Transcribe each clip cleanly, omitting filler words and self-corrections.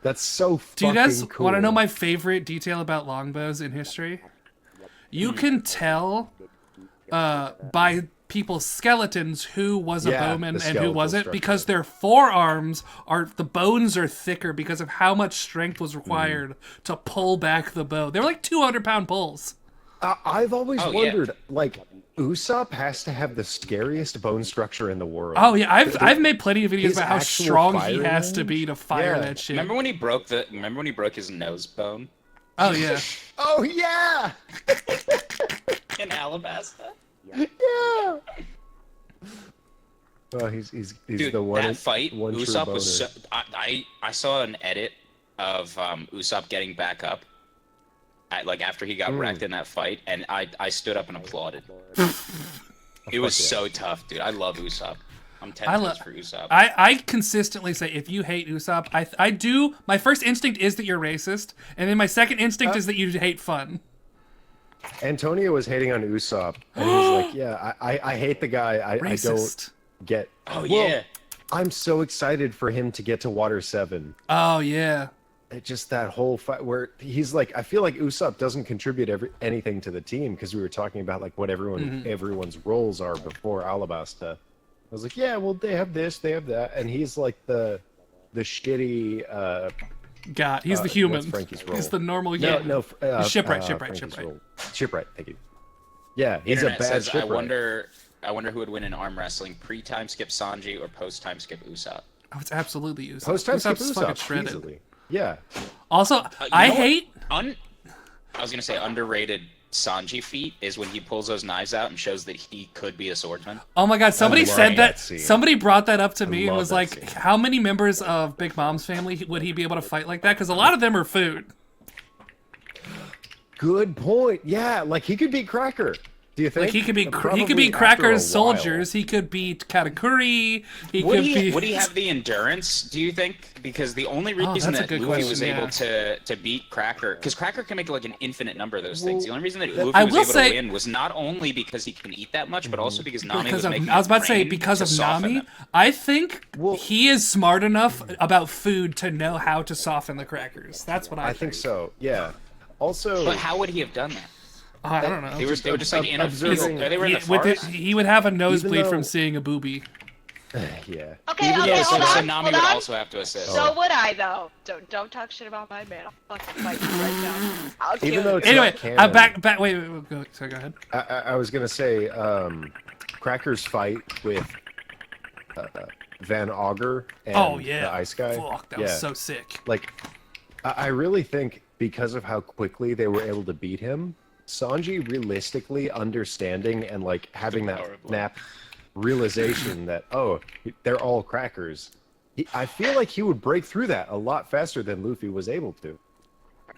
That's so Do you fucking guys cool. want to know my favorite detail about longbows in history? You can tell by people's skeletons who was a bowman the and who skeletal wasn't, because structure. their forearms the bones are thicker because of how much strength was required to pull back the bow. They were like 200-pound pulls. I've always Oh, yeah. wondered, like, Usopp has to have the scariest bone structure in the world. Oh yeah, I've made plenty of videos his about how actual strong he fire has to range? be to fire Yeah. that shit. Remember when he broke his nose bone Oh yeah. Oh yeah, in Alabasta? yeah. Oh, he's Dude, the one. that fight, one true Usopp boner. was so... I saw an edit of Usopp getting back up, after he got wrecked in that fight, and I stood up and applauded. It was so tough, dude. I love Usopp. I'm 10 toes for Usopp. I consistently say if you hate Usopp, I do. My first instinct is that you're racist, and then my second instinct is that you hate fun. Antonio was hating on Usopp, and he was like, "Yeah, I hate the guy. I don't Racist. get." Oh, Well, yeah. I'm so excited for him to get to Water 7. Oh yeah. Just that whole fight where he's like, I feel like Usopp doesn't contribute anything to the team, because we were talking about like what everyone's roles are before Alabasta. I was like, yeah, well, they have this, they have that, and he's like the shitty. God, he's the human. What's Frankie's role? He's the normal human. Shipwright. Frankie's role. Shipwright. Thank you. Yeah, he's Internet a bad says, shipwright. I wonder who would win in arm wrestling: pre-time skip Sanji or post-time skip Usopp. Oh, it's absolutely Usopp. Post-time skip Usopp's fucking Usopp shredded. easily. Yeah. Also, You I know what? hate. I was gonna say underrated Sanji feat is when he pulls those knives out and shows that he could be a swordsman. Oh my God! Somebody love said that that. scene. Somebody brought that up to me and love was that like, scene. "How many members of Big Mom's family would he be able to fight like that?" Because a lot of them are food. Good point. Yeah, like he could beat Cracker. Do you think? Like he could be Probably after a Cracker's while. soldiers. He could beat Katakuri. He Would could he be. would he have the endurance? Do you think? Because the only reason that's a that good Luffy question, was yeah. able to beat Cracker, because Cracker can make like an infinite number of those things. The only reason that Luffy I was will able say- to win was not only because he can eat that much, but also because Nami Because was of, making. I was about to say rain because to of soften Nami. them. I think Well- he is smart enough about food to know how to soften the crackers. That's what I I think so. Yeah. Also, But how would he have done that? I don't know. They were just like in a observing- field. They were in the He, with forest. he would have a nosebleed though- from seeing a booby. yeah. Okay, Even okay, though- hold so on, Nami hold would on. also have to assist. So would I, though. Don't talk shit about my man. I'll fucking fight you right now. I'll kill Even though you. it's Anyway, not canon, wait, go, sorry, go ahead. I was gonna say, Cracker's fight with Van Augur and Oh yeah, the Ice Guy. Fuck, that yeah. was so sick. Like, I really think because of how quickly they were able to beat him, Sanji realistically understanding and like having that snap realization that, oh, they're all crackers. I feel like he would break through that a lot faster than Luffy was able to.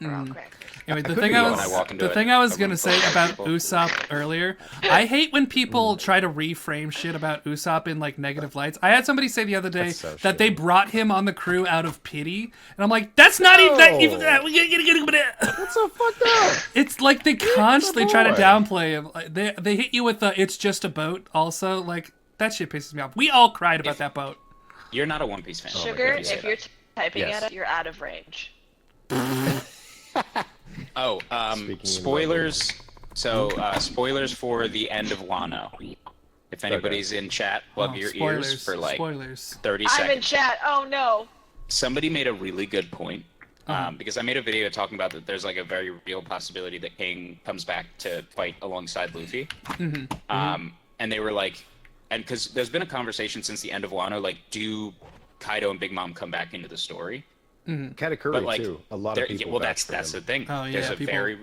We're all crackers. Anyway, the could thing be I wrong. was When I walk into the it, thing I was I gonna wouldn't say fuck about people. Usopp earlier, I hate when people try to reframe shit about Usopp in like negative lights. I had somebody say the other day That's so that they shitty. brought him on the crew out of pity, and I'm like, that's not even that. No. Even that. That's so fucked up. It's like they constantly try to boy. downplay him. Like, they hit you with the "it's just a boat." Also, like that shit pisses me off. We all cried about that boat. You're not a One Piece fan. Sugar, you say if you're that. typing Yes. at it, you're out of range. Oh, Speaking of spoilers. So, spoilers for the end of Wano. If anybody's in chat, plug Oh, your spoilers, ears for like spoilers. 30 I'm in seconds. chat. Oh no. Somebody made a really good point. Uh-huh. Because I made a video talking about that there's like a very real possibility that King comes back to fight alongside Luffy. And they were like, and because there's been a conversation since the end of Wano, like, do Kaido and Big Mom come back into the story? Katakuri But like, too. A lot there- of people. well, vouch that's for the him. thing. Oh, yeah,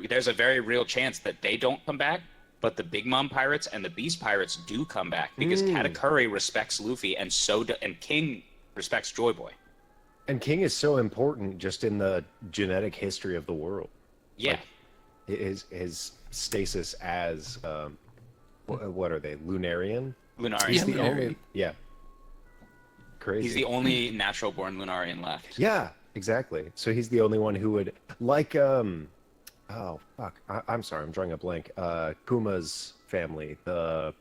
There's a very real chance that they don't come back, but the Big Mom pirates and the Beast pirates do come back because Katakuri respects Luffy, and and King respects Joy Boy. And King is so important just in the genetic history of the world. Yeah. Like, his stasis as what are they? Lunarian. Lunarian. He's the Lunarian. only. Yeah. Crazy. He's the only natural-born Lunarian left. Yeah, exactly. So he's the only one who would like oh fuck. I'm sorry, I'm drawing a blank. Kuma's family, the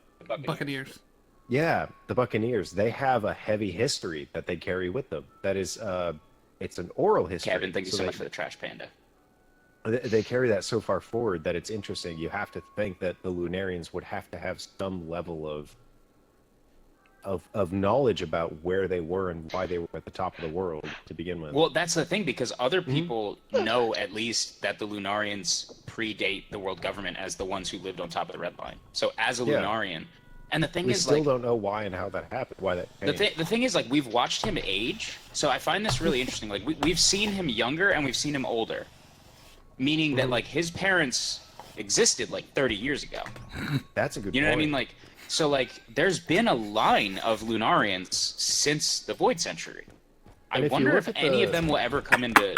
Buccaneers. yeah, the Buccaneers. They have a heavy history that they carry with them. That is it's an oral history. Kevin, thank you so much for the trash panda. They carry that so far forward that it's interesting. You have to think that the Lunarians would have to have some level of knowledge about where they were and why they were at the top of the world to begin with. Well, that's the thing, because other people know at least that the Lunarians predate the world government as the ones who lived on top of the Red Line. So as a Lunarian, and the thing we is, still like, don't know why and how that happened. Why that changed. the thing is, like, we've watched him age, so I find this really interesting. Like, we've seen him younger and we've seen him older, meaning that like his parents existed like 30 years ago. That's a good. You know point. what I mean? Like, so like, there's been a line of Lunarians since the Void Century. I wonder if any of them will ever come into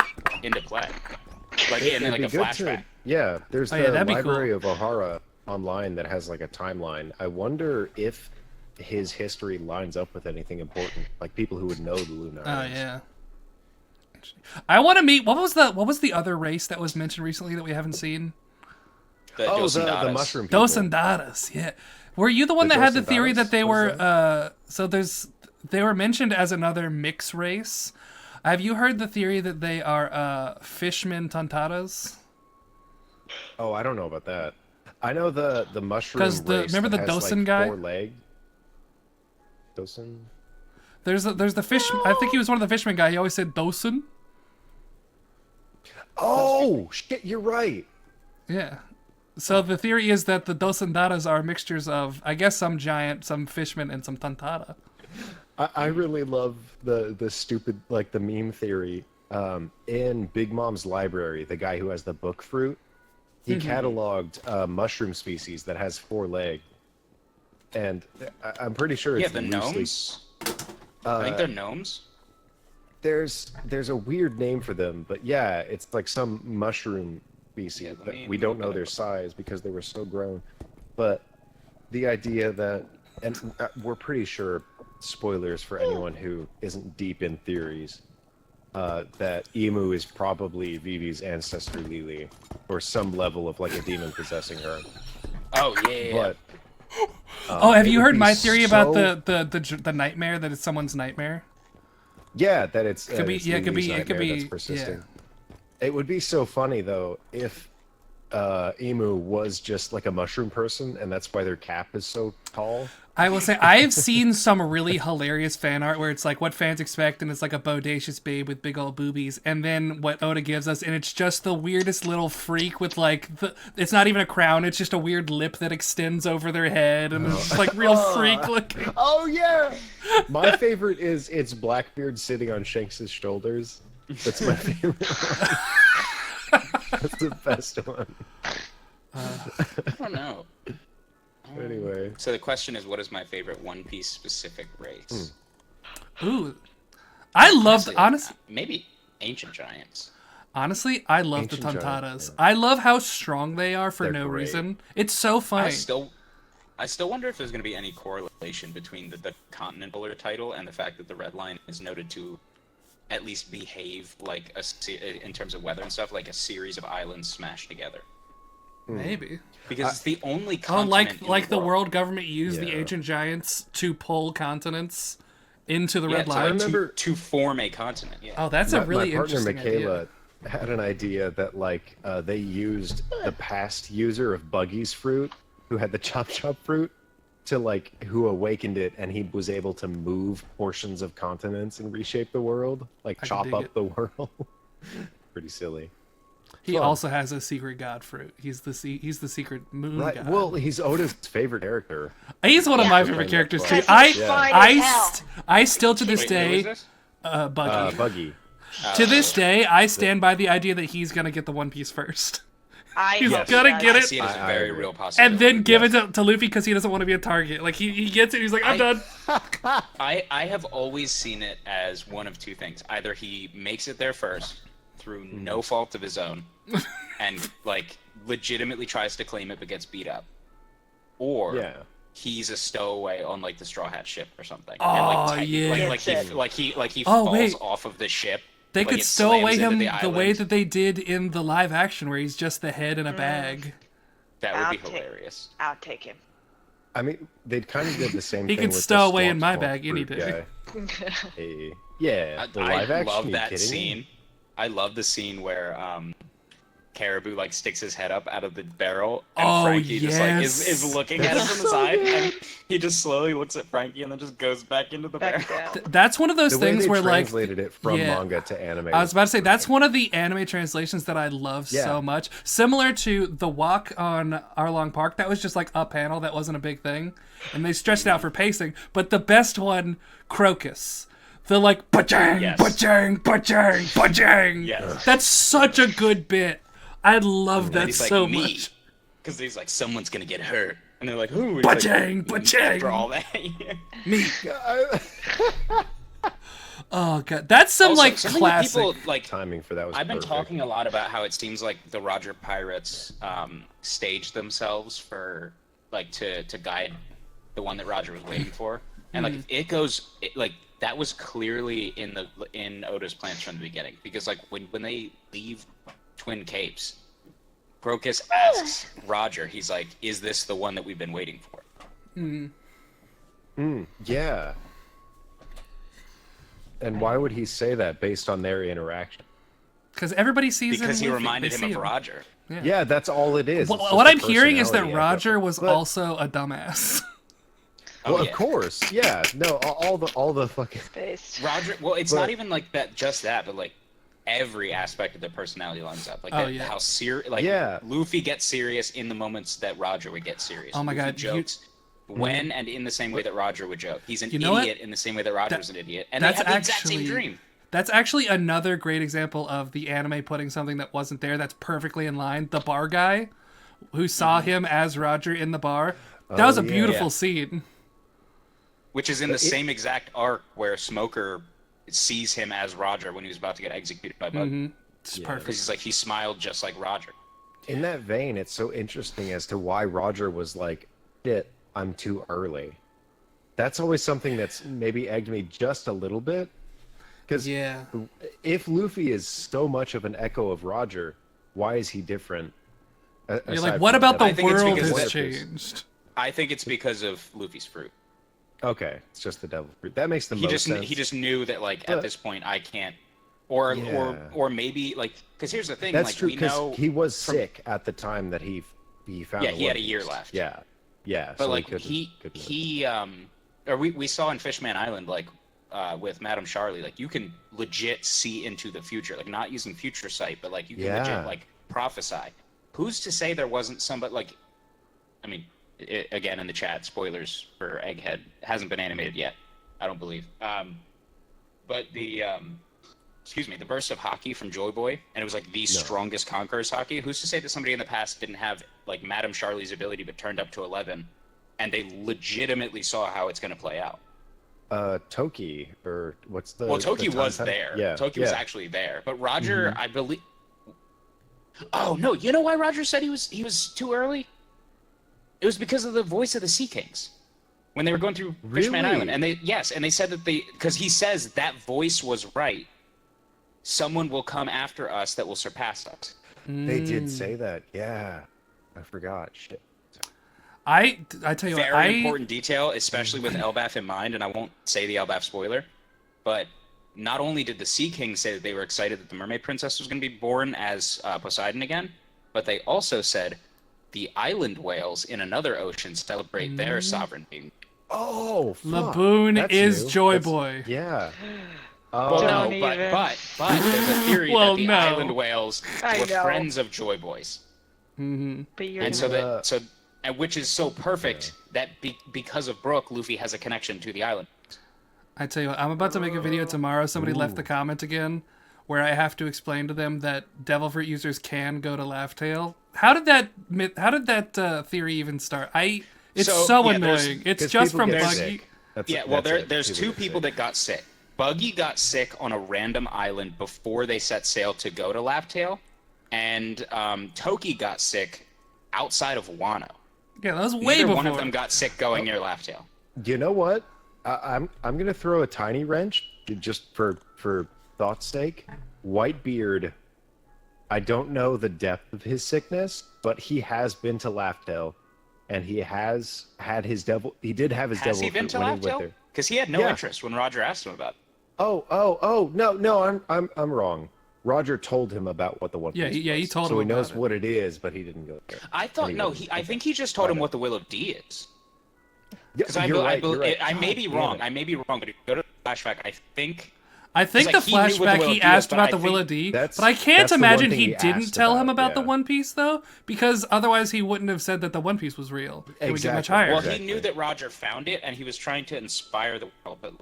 play, like in like a flashback. There's the Library of Ohara online that has like a timeline. I wonder if his history lines up with anything important, like people who would know the Lunarians. Oh yeah. I want to meet. What was the other race that was mentioned recently that we haven't seen? The mushroom people. Dosandadas, yeah. Were you the one that had the theory that they were they were mentioned as another mix race? Have you heard the theory that they are fishmen tantaras? Oh, I don't know about that. I know the mushroom race. Remember the Dosan like guy? 4 leg. Dosan. There's the fish. I think he was one of the fishermen guy. He always said Dosan. Oh shit! You're right. Yeah. So the theory is that the Dosandaras are mixtures of, I guess, some giant, some fishman, and some tantara. I really love the stupid, like, the meme theory. In Big Mom's library, the guy who has the book fruit, he cataloged a mushroom species that has 4 legs. And I'm pretty sure it's the gnomes? I think they're gnomes. There's a weird name for them, but yeah, it's like some mushroom species that we don't know their size because they were so grown. But the idea that, and we're pretty sure, spoilers for anyone who isn't deep in theories, that Emu is probably Vivi's ancestor Lily, or some level of like a demon possessing her. Oh yeah. But have you heard my theory about the nightmare, that it's someone's nightmare? Yeah, that it could be that's persisting. Yeah. It would be so funny though if Emu was just like a mushroom person, and that's why their cap is so tall. I will say I've seen some really hilarious fan art where it's like what fans expect, and it's like a bodacious babe with big old boobies, and then what Oda gives us, and it's just the weirdest little freak with like it's not even a crown, it's just a weird lip that extends over their head, and it's just like real freak looking. Oh yeah, my favorite is it's Blackbeard sitting on Shanks' shoulders. That's my favorite one. That's the best one. I don't know. Anyway. So the question is, what is my favorite One Piece specific race? Ooh. I love, honestly... maybe Ancient Giants. Honestly, I love the Tantaras. I love how strong they are for no reason. It's so funny. I still wonder if there's going to be any correlation between the continent builder title and the fact that the Red Line is noted to at least behave like in terms of weather and stuff, like a series of islands smashed together. Maybe. Because it's the only continent like the world government used the Ancient Giants to pull continents into the Red Line. To form a continent. Yeah. Oh, that's a really interesting idea. My partner Michaela idea. had an idea that like they used the past user of Buggy's fruit, who had the chop fruit, to like who awakened it, and he was able to move portions of continents and reshape the world, like chop up the world. Pretty silly. He also has a secret god fruit. He's the secret moon god. Well, he's Oda's favorite character. He's one of my favorite characters too. I still to this day, Buggy. Buggy. To this day, I stand by the idea that he's gonna get the One Piece first. He's gonna get it. I see it as a very real possibility. And then give it to Luffy because he doesn't want to be a target. Like he gets it. He's like, I'm done. I have always seen it as one of two things. Either he makes it there first through no fault of his own, and like legitimately tries to claim it but gets beat up, or he's a stowaway on like the Straw Hat ship or something. Oh, and, he Oh, falls wait. off of the ship. They like, could it stow slams away into him the way island. that they did in the live action, where he's just the head in a bag. That would be hilarious. I'll take him. I mean, they kind of did the same He thing could with stow the away in my Squawk bag any fruit day. guy. Hey. Yeah, the live I action. love you that kidding me? scene. I love the scene where Caribou like sticks his head up out of the barrel, and Oh, Frankie just like is yes. looking at him from the side, and he just slowly looks at Frankie and then just goes back into the barrel. Back down. That's one of those The way things they where like translated it from yeah. manga to anime. I was about to say that's one of the anime translations that I love Yeah. so much. Similar to the walk on Arlong Park, that was just like a panel that wasn't a big thing, and they stretched it out for pacing. But the best one, Crocus. The like ba-chang, Yes. ba-chang, ba-chang, ba-chang. Yes. That's such a good bit. I love And that he's like, so "Me," much. because he's like, someone's gonna get hurt, and they're like, who? Ba-chang, ba-chang. After all that. Me. Oh god, that's some Also, like so many classic. people, like, Timing for that was I've been perfect. talking a lot about how it seems like the Roger Pirates staged themselves for like to guide the one that Roger was waiting for, and like it goes like that was clearly in Oda's plans from the beginning, because like when they leave Twin Capes, Crocus asks Roger, he's like, "Is this the one that we've been waiting for?" Yeah. And why would he say that based on their interaction? Because everybody sees him. Because he Luffy. reminded They him see of Roger. Yeah, that's all it is. It's What just I'm a hearing is that personality Roger echo. was But- also a dumbass. Oh, Well, yeah. of course, yeah. No, all the fucking. Based. Roger. Well, it's But- not even like that. Just that, but like every aspect of their personality lines up. Like Oh, that, yeah. how serious. Like Yeah. Luffy gets serious in the moments that Roger would get serious. Oh my Luffy God, jokes when and in the same way that Roger would joke. He's an You know what? idiot in the same way that Roger's an idiot, and they that's have the exact same actually- dream. That's actually another great example of the anime putting something that wasn't there that's perfectly in line. The bar guy who saw him as Roger in the bar. That was a yeah. beautiful Yeah. scene. Which is in the same exact arc where Smoker sees him as Roger when he was about to get executed by Buggy. It's Yeah. perfect. Because he's like, he smiled just like Roger. In that vein, it's so interesting as to why Roger was like, "Shit, I'm too early." That's always something that's maybe egged me just a little bit. Because Yeah. if Luffy is so much of an echo of Roger, why is he different? You're like, what about the I think it's world because has that- changed? I think it's because of Luffy's fruit. Okay, it's just the devil fruit. That makes the most sense. He just knew that like at But- this point I can't, or Yeah. or maybe like, because here's the thing, That's like true we know because he was sick at the time that he found. Yeah, the he had One a year Piece. left. Yeah, yeah. but so like couldn't- couldn't- he or we saw in Fishman Island like with Madame Charlie, like you can legit see into the future, like not using future sight, but like you can Yeah. legit like prophesy. Who's to say there wasn't somebody like, I mean, again in the chat, spoilers for Egghead, hasn't been animated yet, I don't believe. But the the burst of hockey from Joy Boy, and it was like the strongest Conqueror's hockey. Who's to say that somebody in the past didn't have like Madame Charlie's ability but turned up to 11, and they legitimately saw how it's going to play out? Toki or what's the? Well, the Toki was timeline? there. Yeah, Toki was yeah. actually there, but Roger, I believe. Oh no! You know why Roger said he was too early? It was because of the voice of the Sea Kings when they were going through Fishman Really? Island, and they said that because he says that voice was right. Someone will come after us that will surpass us. They did say that. Yeah, I forgot. Shit. I tell you what, Very important detail, especially with Elbaf in mind, and I won't say the Elbaf spoiler, but not only did the Sea Kings say that they were excited that the Mermaid Princess was going to be born as Poseidon again, but they also said the island whales in another ocean celebrate their sovereignty. Oh, fuck. Laboon That's is new. Joy That's- Boy. Yeah. Well, Don't no, even. but there's a theory Well, that the no. island whales I were know. friends of Joy Boys. But you're And so Uh, and which is so perfect that because of Brook, Luffy has a connection to the island. I tell you what, I'm about to make a video tomorrow. Somebody left the comment again where I have to explain to them that Devil Fruit users can go to Laugh Tale. How did that theory even start? It's So, so yeah, there's- annoying. It's 'cause just people from get Buggy. sick. Yeah, well, that's it. there's two get people sick. that got sick. Buggy got sick on a random island before they set sail to go to Laptail, and Toki got sick outside of Wano. Yeah, that was way Neither before. one of them got sick going near Laptail. You know what? I'm gonna throw a tiny wrench just for thought's sake. Whitebeard. I don't know the depth of his sickness, but he has been to Laughdale, and he has had his devil. He did have his Has devil he been fruit to when he went Laptail? there. Because he had no Yeah. interest when Roger asked him about it. Oh, no, I'm wrong. Roger told him about what the One Piece was. He told him so he about knows it. what it is, but he didn't go there. I thought I think he just told him what the Will of D is. Because You're right. I may be wrong. I may be wrong, but if you go to the flashback, I think the flashback he asked about the Will of D, but I can't imagine he didn't tell him about the One Piece though, because otherwise he wouldn't have said that the One Piece was real. It would get much higher. Well, he knew that Roger found it, and he was trying to inspire the world. But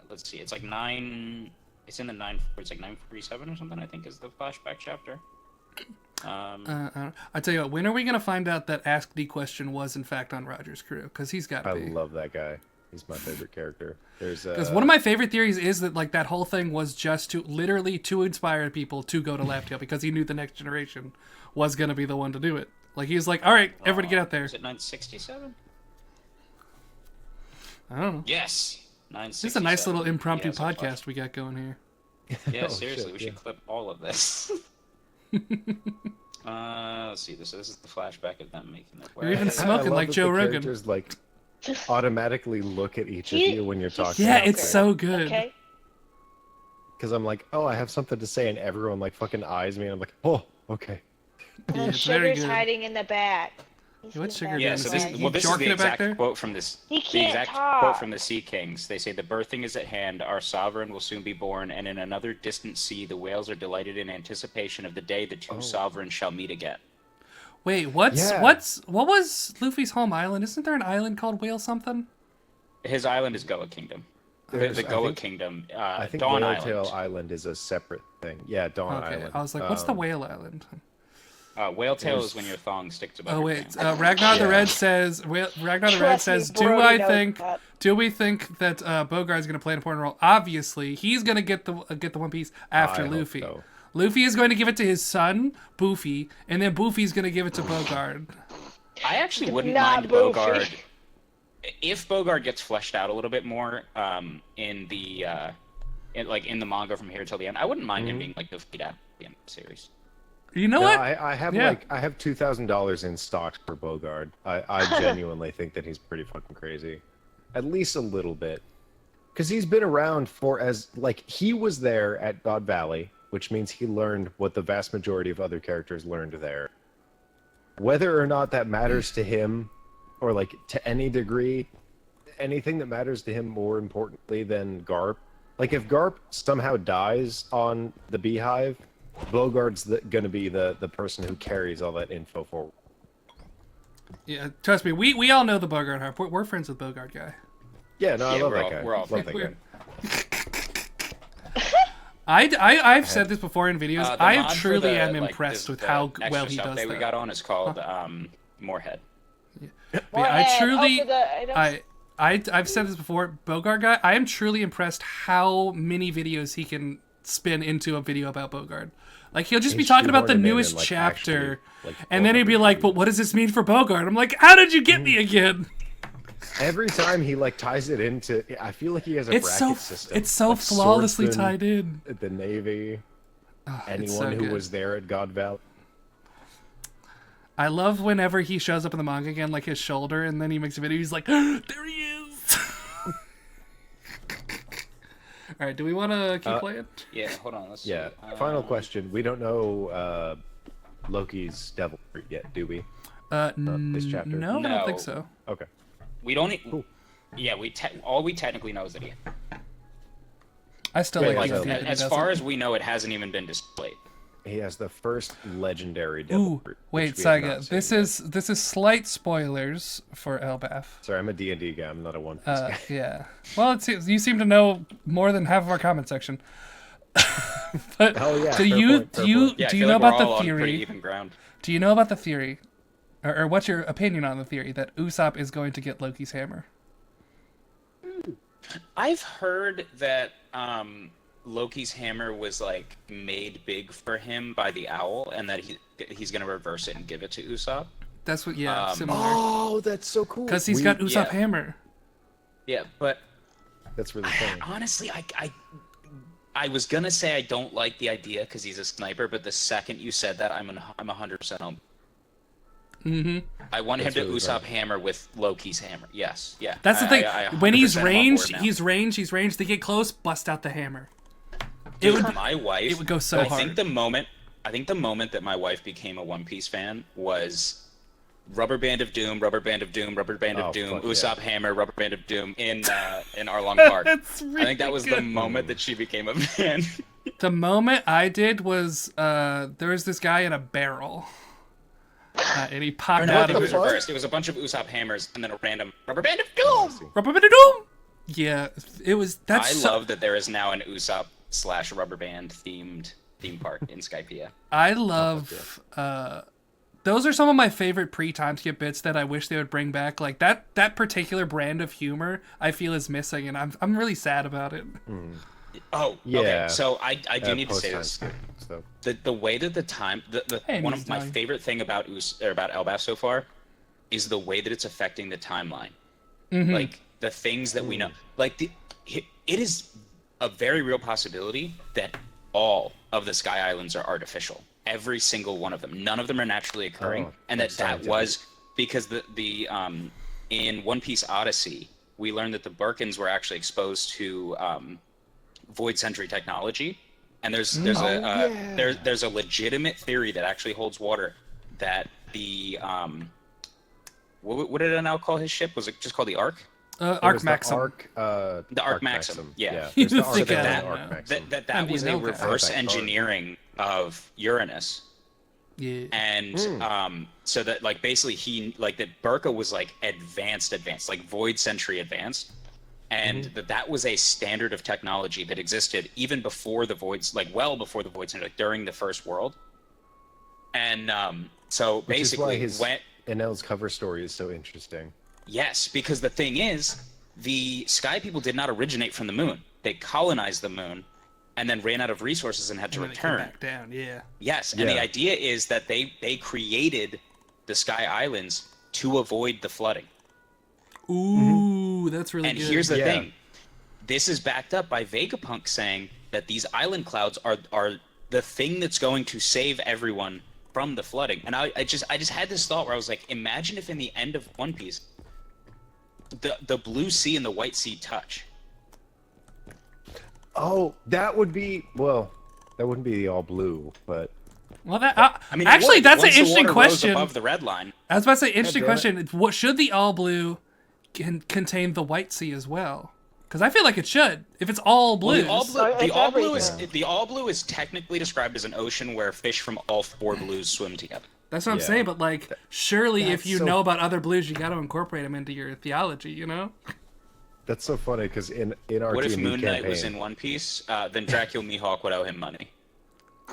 let's see, it's like 9. It's in the 9. It's like 947 or something. I think is the flashback chapter. I tell you what, when are we gonna find out that Ask the Question was in fact on Roger's crew? Because he's got to be. I love that guy. He's my favorite character. Because one of my favorite theories is that like that whole thing was just to literally to inspire people to go to Laugh Tale because he knew the next generation was gonna be the one to do it. Like he was like, all right, everybody get out there. Is it 967? I don't know. Yes, 967. This is a nice little impromptu podcast we got going here. Yeah, seriously, we should clip all of this. Let's see. This is the flashback of them making their way. You're even smoking like Joe Rogan. Characters like automatically look at each of you when you're talking. Yeah, it's so good. Okay. Because I'm like, oh, I have something to say, and everyone like fucking eyes me, and I'm like, oh, okay. Yeah, it's very Sugar's good. hiding in the back. What's Sugar Yeah, doing? so Is this he is the jarking it back exact there? quote from this. He The can't exact talk. quote from the Sea Kings. They say, "The birthing is at hand. Our sovereign will soon be born, and in another distant sea, the whales are delighted in anticipation of the day the two sovereigns shall meet again." Wait, what was Luffy's home island? Isn't there an island called Whale something? His island is Goa Kingdom. The Goa Kingdom. I think Dawn Whaletail Island. Island is a separate thing. Yeah, Dawn Okay, Island. I was like, what's the Whale Island? Whaletail is when your thong sticks above. Oh your wait, pants. Ragnar the Red says. Ragnar the Red Trust me, says, Brody knows that. do we think that Bogard's going to play an important role? Obviously, he's going to get the One Piece after I hope Luffy. so. Luffy is going to give it to his son, Boofy, and then Boofy's going to give it to Bogard. I actually wouldn't Not mind Boofy. Bogard if Bogard gets fleshed out a little bit more in the manga from here till the end. I wouldn't mind him being like the lead at the end of the series. You know No, what? I have I have $2,000 in stocks for Bogard. I genuinely think that he's pretty fucking crazy, at least a little bit, because he's been around he was there at God Valley, which means he learned what the vast majority of other characters learned there. Whether or not that matters to him, or like to any degree, anything that matters to him more importantly than Garp. Like if Garp somehow dies on the Beehive, Bogard's going to be the person who carries all that info forward. Yeah, trust me, we all know the Bogard harp. We're friends with Bogard guy. Yeah, no, I love that guy. We're all love that we're- guy. I've said this before in videos. The I mod for truly the, am like, impressed this- with the how extra well he stuff does that we that. got on is called Moorhead. I truly, I I've said this before. Bogard guy, I am truly impressed how many videos he can spin into a video about Bogard. Like he'll just be talking about the shoehorned it in newest and, like, chapter, actually, like, and then he'd be 400 like, "But what does this mean for Bogard?" I'm like, "How did you get me again?" Every time he like ties it into, I feel like he has a It's bracket so system. it's so Like flawlessly Swordsman, tied in. The Navy, It's so anyone who good. was there at God Valley. I love whenever he shows up in the manga again, like his shoulder, and then he makes a video. He's like, "There he is." All right, do we want to keep playing? Yeah, hold on. Let's Yeah. see. Final question. We don't know Loki's devil fruit yet, do we? This chapter. No, I don't think No. so. Okay. We don't. Yeah, all we technically know is that he. I still Yeah, like yeah, the so- idea that he As doesn't. far as we know, it hasn't even been displayed. He has the first legendary devil Ooh, fruit. wait, which we have Saiga. not seen This is slight spoilers for Elbaf. Sorry, I'm a D&D guy. I'm not a One Piece guy. Yeah. Well, you seem to know more than half of our comment section. But Oh, yeah, do fair you point, fair do you point. Yeah, I do you feel know like we're about all the on pretty theory? even ground. Do you know about the theory, or what's your opinion on the theory that Usopp is going to get Loki's hammer? I've heard that Loki's hammer was like made big for him by the owl, and that he's gonna reverse it and give it to Usopp. That's what. Yeah, similar. Oh, that's so cool. Because he's got Usopp yeah. hammer. Yeah, but That's really funny. honestly, I was gonna say I don't like the idea because he's a sniper, but the second you said that, I'm 100% on. Mm-hmm. I want him to really Usopp fun. hammer with Loki's hammer. Yes, yeah. That's the thing. When he's 100% am on ranged, board now. he's ranged. They get close, bust out the hammer. Dude, my wife. it would go so I hard. think the moment that my wife became a One Piece fan was Rubber Band of Doom, Rubber Band of Doom, Rubber Band of Oh, Doom, fuck yeah. Usopp hammer, Rubber Band of Doom in Arlong Park. That's really I think that was the good. moment that she became a fan. The moment I did was there was this guy in a barrel, and he popped No, I out think of it was it. reversed. It was a bunch of Usopp hammers and then a random Rubber Band of Doom. Rubber band of doom. Yeah, it was. I love that there is now an Usopp / Rubber Band themed theme park in Skypiea. I love. Those are some of my favorite pre-time skip bits that I wish they would bring back. Like that particular brand of humor, I feel is missing, and I'm really sad about it. Oh, Yeah. okay. So I do need to say Post-time this. skip, so. The way that the time Hey, one Mrs. of my Dolly. favorite thing about about Elbaf so far is the way that it's affecting the timeline. Mm-hmm. Like the things that we know. Like it is a very real possibility that all of the Sky Islands are artificial. Every single one of them. None of them are naturally occurring, Oh, and that that's scientific. was because the in One Piece Odyssey we learned that the Birkins were actually exposed to void century technology, and there's a legitimate theory that actually holds water that the what did I now call his ship? Was it just called the Ark? Arc Maxim. The Arc Maxim. Yeah. There's the You Arc think and I the don't Arc know. Maxim. That was a Mangaka. reverse That engineering of Uranus. Yeah. And so that like basically that Burka was like advanced, like void century advanced, and that was a standard of technology that existed even before the voids, like well before the void century, like during the First World. And so Which is why basically his when NL's cover story is so interesting. yes, because the thing is, the Sky People did not originate from the moon. They colonized the moon, and then ran out of resources and had to And then it came return. back down. Yeah. Yes, and the Yeah. idea is that they created the Sky Islands to avoid the flooding. Ooh, that's really And good. here's the Yeah. thing. This is backed up by Vegapunk saying that these island clouds are the thing that's going to save everyone from the flooding. And I just had this thought where I was like, imagine if in the end of One Piece the blue sea and the white sea touch. Oh, that would be that wouldn't be the all blue, but Well, that I mean, it actually, would, that's an once the interesting water rose question. above the red line. I was about to say, interesting damn question. What should the all blue contain the white sea as well? Because I feel like it should. If it's all blue, The all blue, So it's the all blue is technically described as an ocean where fish from all four blues swim together. that's what I'm Yeah. saying. But like, surely if That's you so- know about other blues, you got to incorporate them into your theology. You know? that's so funny because in our What if D&D Moon Knight campaign, was in One Piece? Then Dracula Mihawk would owe him money.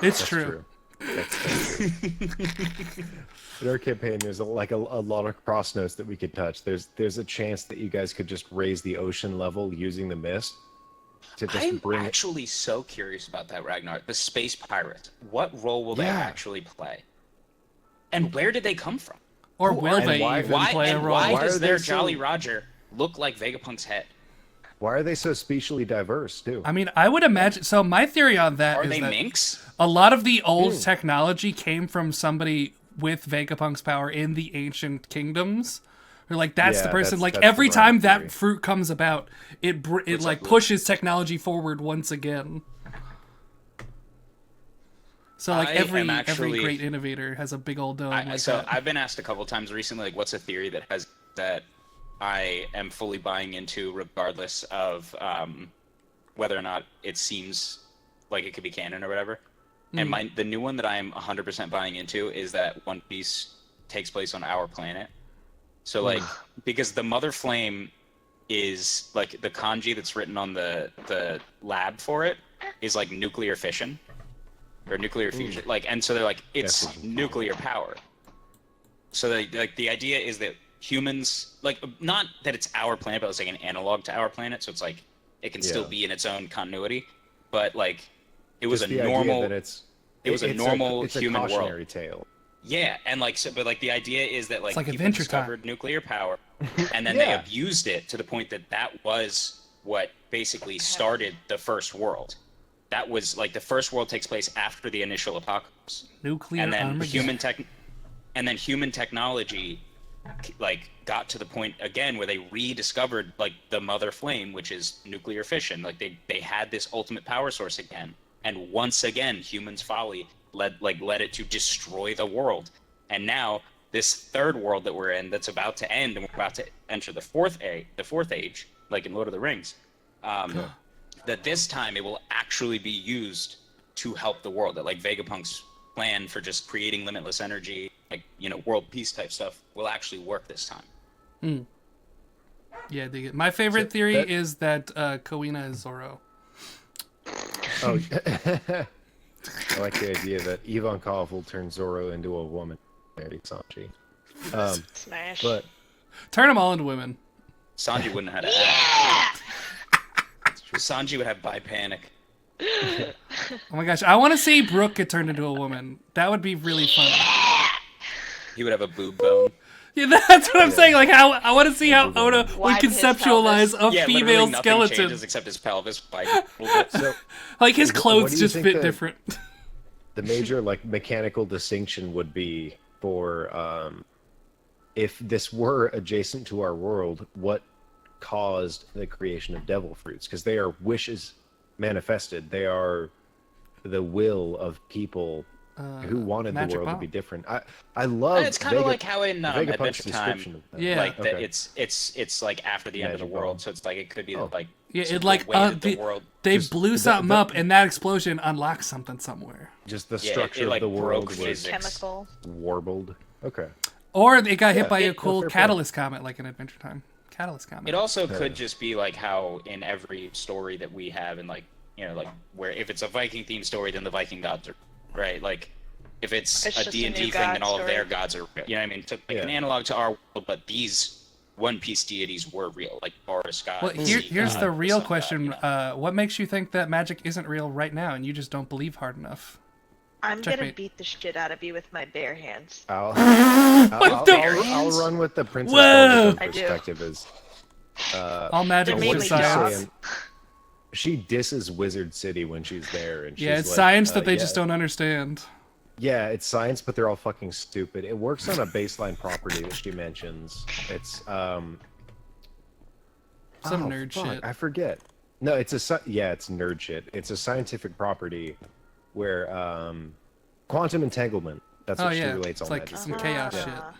It's that's true. That's true. In our campaign, there's a lot of cross notes that we could touch. There's a chance that you guys could just raise the ocean level using the mist to just I'm bring it. actually so curious about that, Ragnar. The space pirates. What role will they Yeah. actually play? And where did they come from? Or Cool. will And they why- even Why play a and role? why Why does are they their so- Jolly Roger look like Vegapunk's head? Why are they so specially diverse too? I mean, I would imagine. So my theory on that Are is they that minks? a lot of the old technology came from somebody with Vegapunk's power in the ancient kingdoms. Or like that's the Yeah, person. Like that's every the Brian time theory. that fruit comes about, it What's like up, Luke? pushes technology forward once again. So like I every am actually- great innovator has a big old dome. like So that. I've been asked a couple times recently, like, what's a theory that I am fully buying into, regardless of whether or not it seems like it could be canon or whatever. And the new one that I am 100% buying into is that One Piece takes place on our planet. So like, because the Mother Flame is like the kanji that's written on the lab for it is like nuclear fission or nuclear fusion. Like, and so they're like, it's That's nuclear power. So like the idea is that humans, like, not that it's our planet, but it's like an analog to our planet. So it's like it can still Yeah. be in its own continuity, but like it was Just a the idea normal. that it's a normal it's human a world. cautionary tale. Yeah, and like so, but like the idea is that like like people Adventure Time. discovered nuclear power, and then they Yeah. abused it to the point that was what basically started the first world. That was like the first world takes place after the initial apocalypse, Nuclear and then Armageddon. and then human technology like got to the point again where they rediscovered like the mother flame, which is nuclear fission. Like they had this ultimate power source again, and once again humans' folly led it to destroy the world. And now this third world that we're in, that's about to end, and we're about to enter the fourth age, like in Lord of the Rings, that this time it will actually be used to help the world. That like Vegapunk's plan for just creating limitless energy, like, you know, world peace type stuff, will actually work this time. Yeah, I dig it. My favorite theory is that Kawina is Zoro. Oh, I like the idea that Ivankov will turn Zoro into a woman. Marry Sanji. Smash. But Turn them all into women. Sanji wouldn't have had to act. Sanji would have bi-panic. Oh my gosh, I want to see Brooke get turned into a woman. That would be really fun. He would have a boob bone. Yeah, that's what I'm saying. Like, how I want to see how Oda would Wipe his conceptualize a Yeah, female literally nothing skeleton. changes except his pelvis. By a little bit. so Like his What do clothes you just think fit the- different. the major like mechanical distinction would be for if this were adjacent to our world, what caused the creation of devil fruits? Because they are wishes manifested. They are the will of people who wanted the magic world to bomb. be different. I love It's kind of like how in Vegapunk's Adventure Time, description of that. Yeah. like that Okay. it's like after the end of the Magic world, bomb. so it's like it could be Oh. like Yeah, so it the like way that the world. they Just blew the- something the- up, and that explosion unlocked something somewhere. Just the Yeah, structure it, like, of the world broke was physics. Chemical. warbled. Okay. Or it got hit Yeah, by a no, cool fair point. catalyst comet, like in Adventure Time. Catalyst comet. It also could just be like how in every story that we have, and like, you know, like where if it's a Viking themed story, then the Viking gods are right. Like if it's It's a just a D&D new thing, god then all of their story. gods are real. You know what I mean? To, like an Yeah. analog to our world, but these One Piece deities were real, like Boris God. Well, Sea here's God, the real Sun God, question. you know? What makes you think that magic isn't real right now, and you just don't believe hard enough? I'm gonna Checkmate. beat the shit out of you with my bare hands. I'll the- I'll run with the Princess Whoa! Belgian I do. perspective is All magic They're is mainly science. dogs. she disses Wizard City when she's there, and she's Yeah, it's like, science that they yeah, just don't understand. Yeah, it's science, but they're all fucking stupid. It works on a baseline property that she mentions. It's Some nerd shit. I forget. No, it's it's nerd shit. It's a scientific property where quantum entanglement. That's Oh what she yeah, relates it's all like magic some to. chaos Ah. shit.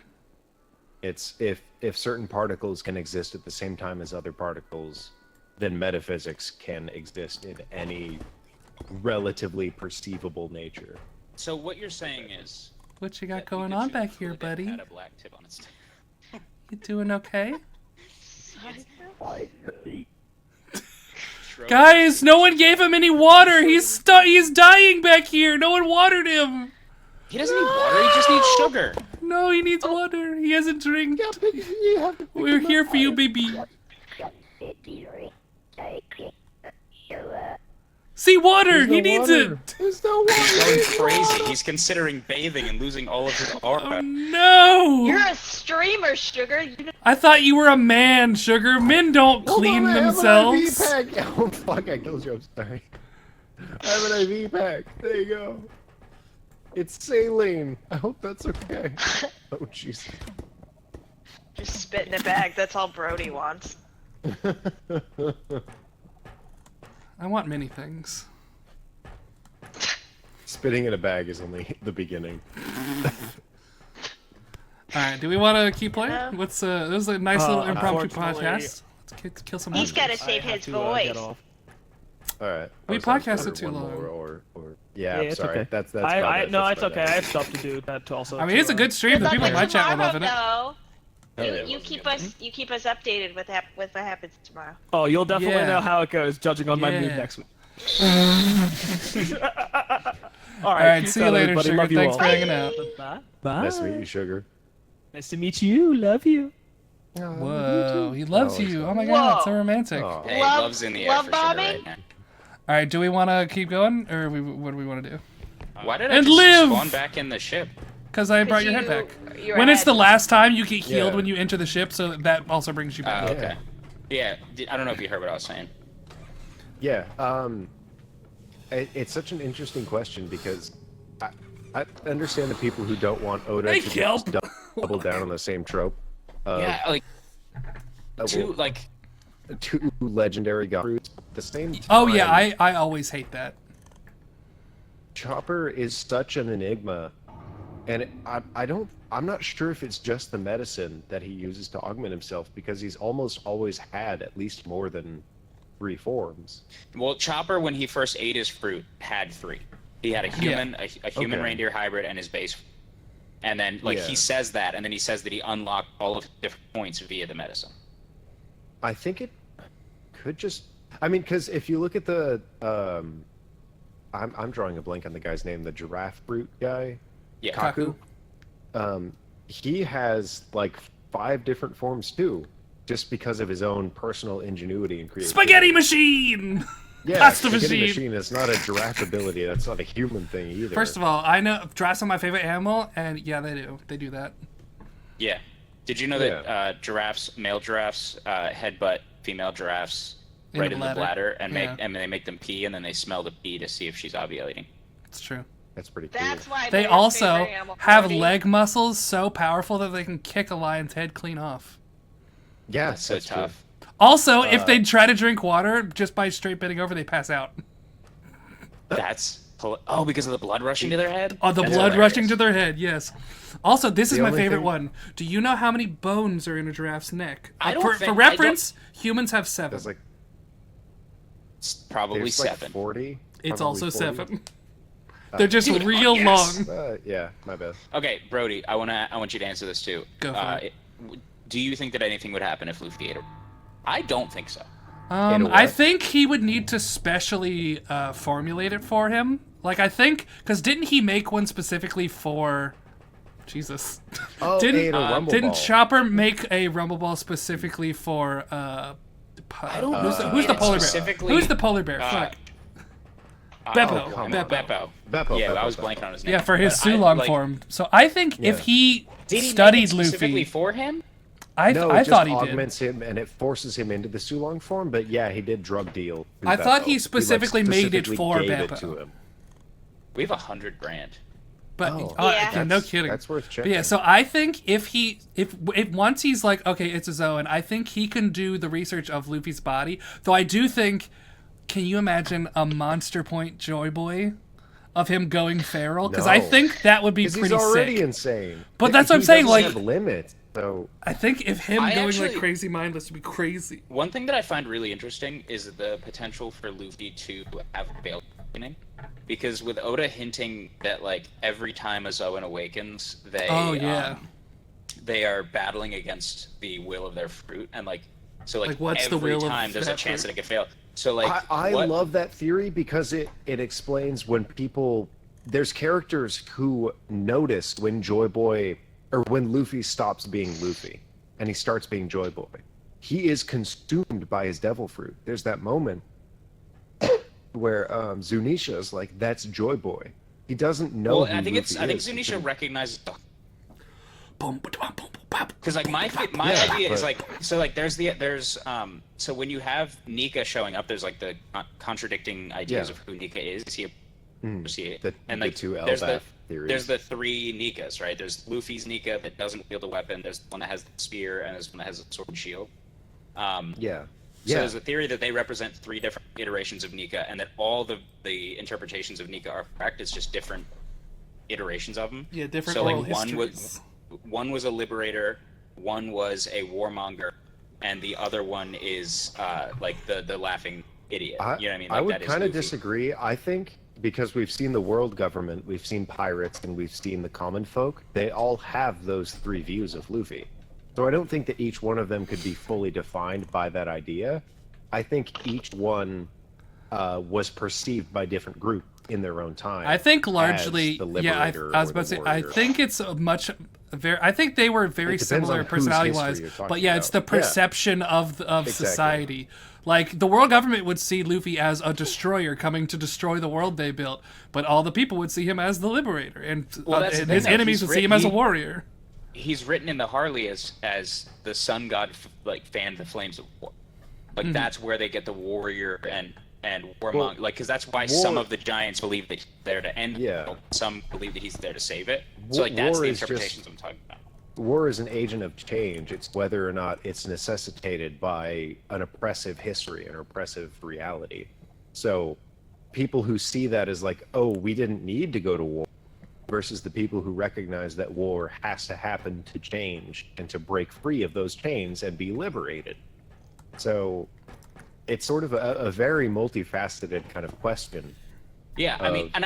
It's if certain particles can exist at the same time as other particles, then metaphysics can exist in any relatively perceivable nature. So what you're saying is What you got that going Pikachu on back here, really buddy? had a black tip on its tail. You doing okay? Shrug. Guys, no one gave him any water. He's dying back here. No one watered him. He doesn't need water. He just needs sugar. No, he needs water. He hasn't drank. We're here for you, baby. See, water. He needs it. There's no water. He's going crazy. He's considering bathing and losing all of his Oh aura. no! You're a streamer, Sugar. I thought you were a man, Sugar. Men don't clean themselves. I have an IV pack. Oh fuck! I killed you. I'm sorry. I have an IV pack. There you go. It's saline. I hope that's okay. Oh jeez. Just spit in a bag. That's all Brody wants. I want many things. Spitting in a bag is only the beginning. All right, do we want to keep playing? No. What's this is a nice little impromptu unfortunately- podcast. Let's kill some He's monsters. gotta save I have his to, voice. get off. All right. We I was on podcasted for too one long. more, or yeah. Yeah, I'm it's sorry. okay. That's No, probably- it's that's okay. about I it. have stuff to do. That also. I mean, it's a good stream. Good The luck people in with my chat were tomorrow, loving it. though. Oh, yeah, You it wasn't keep good. us updated with what happens tomorrow. Oh, you'll definitely Yeah. know how it goes, judging on my mood Yeah. next week. All right, peace see you out, later, everybody. Sugar. Love you Thanks all. for hanging out. Bye. Bye. Nice to meet you, Sugar. Nice to meet you. Love you. Whoa, he loves Oh, you. he's Oh my god, it's so Whoa. romantic. Oh. Hey, Love- love's in the air love for sugar bombing? right now. All right, do we want to keep going, or what do we want to do? Why did I And just live! spawn back in the ship? Because I brought your head you- back. you're When it's ahead. the last time, you get healed Yeah. when you enter the ship, so that also brings you back. Okay. Yeah, I don't know if you heard what I was saying. Yeah. It's such an interesting question because I understand the people who don't want Oda Hey, to Kelp. just double down on the same trope. Yeah, like two well, like two legendary god fruits at the same time. Oh yeah, I always hate that. Chopper is such an enigma, and I'm not sure if it's just the medicine that he uses to augment himself, because he's almost always had at least more than 3 forms. well, Chopper when he first ate his fruit had 3. He had a human, a human Okay. reindeer hybrid, and his base. And then like he says that, and then he says that he unlocked all of the different points via the medicine. I think it could just. I mean, because if you look at the, I'm drawing a blank on the guy's name, the giraffe brute guy. Yeah. Kaku. He has like 5 different forms too, just because of his own personal ingenuity and creativity. Spaghetti machine. Yeah, Pasta spaghetti machine. machine is not a giraffe ability. That's not a human thing either. First of all, I know giraffes are my favorite animal, and yeah, they do that. Yeah. Did you know that giraffes, male giraffes, headbutt female giraffes In right the in the bladder and Yeah. they make them pee, and then they smell the pee to see if she's ovulating. It's true. that's pretty cool. That's why They they're also favorite animal, have Brody. leg muscles so powerful that they can kick a lion's head clean off. Yeah, That's so tough. Also, if they try to drink water just by straight bending over, they pass out. Because of the blood rushing to their head. Oh, the That's blood hilarious. rushing to their head, yes. Also, this is The my only favorite thing- one. Do you know how many bones are in a giraffe's neck? I don't for think- reference, humans have 7. There's like It's probably there's 7. like 40. It's probably also 40. 7. They're just dude, real yes. long. Yeah, my bad. Okay, Brody, I want you to answer this too. Go for it. Do you think that anything would happen if Luffy ate her? I don't think so. In a I what? think he would need to specially formulate it for him. Like, I think, because didn't he make one specifically for... Jesus. Oh, Didn't- ate a rumble Didn't ball. Chopper make a Rumble Ball specifically for, I don't who's, know. who's the polar bear? Specifically, Who's the polar bear? Fuck. Beppo. Oh, come Beppo. on. Beppo. Beppo, Yeah, Beppo, I was Beppo. blanking on his name. Yeah, for his But I, Sulong like, form. So I think if Yeah. he Did he studied make it specifically Luffy, for him? I No, I it thought just he did. augments him and it forces him into the Sulong form. But yeah, he did drug deal. through I thought Beppo. he specifically made it specifically for gave it Beppo. to him. We have $100,000. But Oh. Yeah. no kidding. That's worth But checking. yeah, so I think if once he's like, okay, it's a Zoan, I think he can do the research of Luffy's body. Though I do think, can you imagine a Monster Point Joy Boy of him going feral? Because I No. think that would be Because pretty he's already sick. insane. But that's what I'm He saying, doesn't like- have limits. So I think if him I going like actually- crazy mindless would be crazy. One thing that I find really interesting is the potential for Luffy to have failed awakening. Because with Oda hinting that like every time a Zoan awakens, they are battling against the will of their fruit, and like so like what's the every will of time there's a that chance fruit? that it could fail. So like I what- love that theory because it explains when there's characters who notice when Joy Boy or when Luffy stops being Luffy and he starts being Joy Boy. He is consumed by his devil fruit. There's that moment where Zunisha is like, "That's Joy Boy." He doesn't know. Well, who I think Luffy I think is. Zunisha recognizes Boom, ba-dum, boom, boom, bop. because like my Yeah, idea is but- like so like there's so when you have Nika showing up, there's like the contradicting ideas Yeah. of who Nika is. Is he a the like two there's Elbaf theories. there's the 3 Nikas, right? There's Luffy's Nika that doesn't wield a weapon. There's one that has the spear, and there's one that has a sword and shield. Yeah. So Yeah. there's a theory that they represent 3 different iterations of Nika, and that all the interpretations of Nika are correct. It's just different iterations of them. Yeah, different So like oral one histories. was a liberator, one was a warmonger, and the other one is like the laughing idiot. You know what I mean? Like, would that is kind of Luffy. disagree. I think because we've seen the world government, we've seen pirates, and we've seen the common folk, they all have those 3 views of Luffy. So I don't think that each one of them could be fully defined by that idea. I think each one was perceived by different groups in their own time. I think largely, as the yeah. liberator I was or about the to say, I warrior. think it's I think they were very It depends similar on whose personality-wise, history you're talking but yeah, it's the about. Yeah. perception of Exactly. society. Like the world government would see Luffy as a destroyer coming to destroy the world they built, but all the people would see him as the liberator, and, Well, that's the and thing, his though. enemies He's would see him as a written- warrior. He's written in the Harley as the sun god like fanned the flames of war. Like that's where they get the warrior and and Well, like because that's why some war- of the giants believe that he's there to end. Yeah. The world. Some believe that he's there to save it. So like that's War the is just- interpretations I'm talking about. War is an agent of change. It's whether or not it's necessitated by an oppressive history, an oppressive reality. So people who see that as like, oh, we didn't need to go to war, versus the people who recognize that war has to happen to change and to break free of those chains and be liberated. So it's sort of a very multifaceted kind of question. Yeah, I mean, of-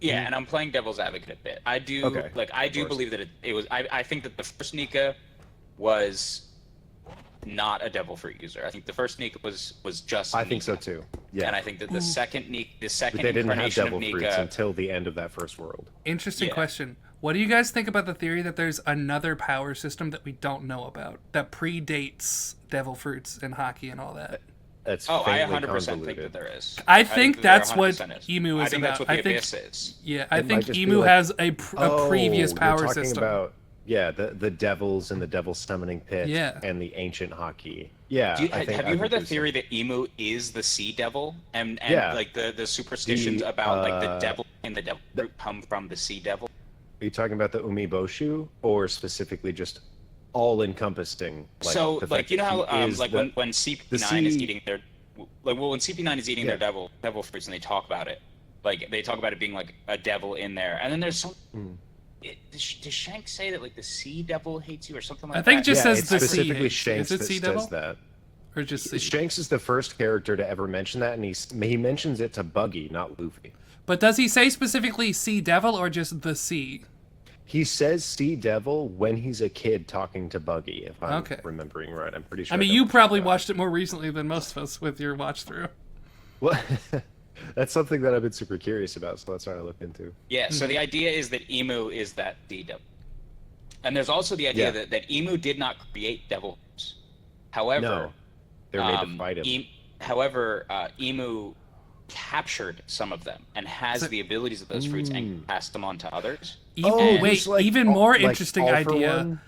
and I'm playing devil's advocate a bit. I do Okay, I do course. believe that it was. I think that the first Nika was not a devil fruit user. I think the first Nika was just. I think so Nika. too. Yeah. And I think that the second Nika, the But second they didn't have incarnation devil of fruits Nika. until the end of that first world. Interesting Yeah. question. What do you guys think about the theory that there's another power system that we don't know about that predates devil fruits and hockey and all that? That's Oh, I faintly 100% think that convoluted. there is. I think that there that's what 100% is. Emu I is think about. that's what the Abyss is. Yeah, I It might think just be Emu like- has a previous you're power talking system. about the devils and the devil summoning pit Yeah. and the ancient hockey. Yeah. I think Have I you would heard the do theory that Emu is the sea devil and Yeah. like the superstitions about like the uh, devil and the devil fruit come from the sea devil? Are you talking about the Umiboshu or specifically just all encompassing? So like you know how like when CP9 is sea- eating their when CP9 is eating Yeah. their devil fruits and they talk about it, like they talk about it being like a devil in there, and then there's some. Mm. Does Shanks say that like the sea devil hates you or something like I think that? just yeah, says it's the sea specifically hates. Shanks Is it that sea devil? says that. Or just sea? Shanks is the first character to ever mention that, and he mentions it to Buggy, not Luffy. But does he say specifically sea devil or just the sea? He says Sea Devil when he's a kid talking to Buggy, if I'm Okay. remembering right. I'm pretty sure. I mean, that you was probably that. watched it more recently than most of us with your watch through. Well, that's something that I've been super curious about, so that's what I look into. Yeah, so Mm-hmm. the idea is that Emu is that sea devil. And there's also the idea Yeah. that Emu did not create devil fruits. However, No, they're made to fight him. Emu captured some of them and has So- the abilities of those fruits and passed them on to others. Wait, he's like even all- more like interesting all for idea. one?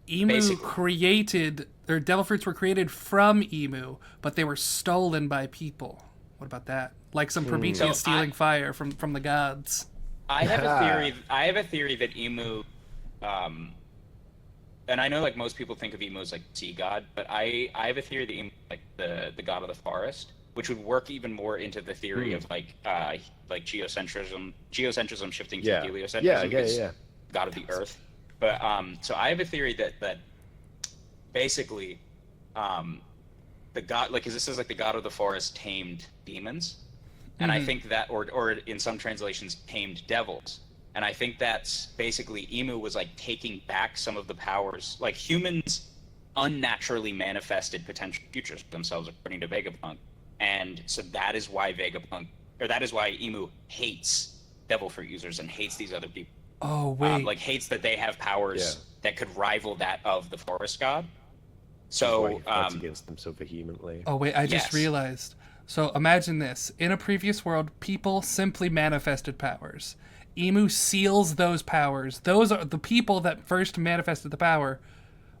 Emu Basically. created, or devil fruits were created from Emu, but they were stolen by people. What about that? Like some Prometheus So stealing fire from the gods. I have a theory. I have a theory that Emu, and I know like most people think of Emu as like sea god, but I have a theory that Emu is like the god of the forest, which would work even more into the theory of like geocentrism shifting to Yeah. heliocentrism. Yeah, because yeah. God of the earth. But so I have a theory that basically the god, like, 'cause this is like the god of the forest tamed demons. And I think that, or in some translations, tamed devils. And I think that's basically Emu was like taking back some of the powers. Like humans unnaturally manifested potential futures for themselves, according to Vegapunk. And so that is why that is why Emu hates devil fruit users and hates these other people. Oh wait, Like hates that they have powers that could rival that of the forest god. That's why So he fights against them so vehemently. oh wait, I just yes. realized. So imagine this: in a previous world, people simply manifested powers. Emu seals those powers. Those are the people that first manifested the power.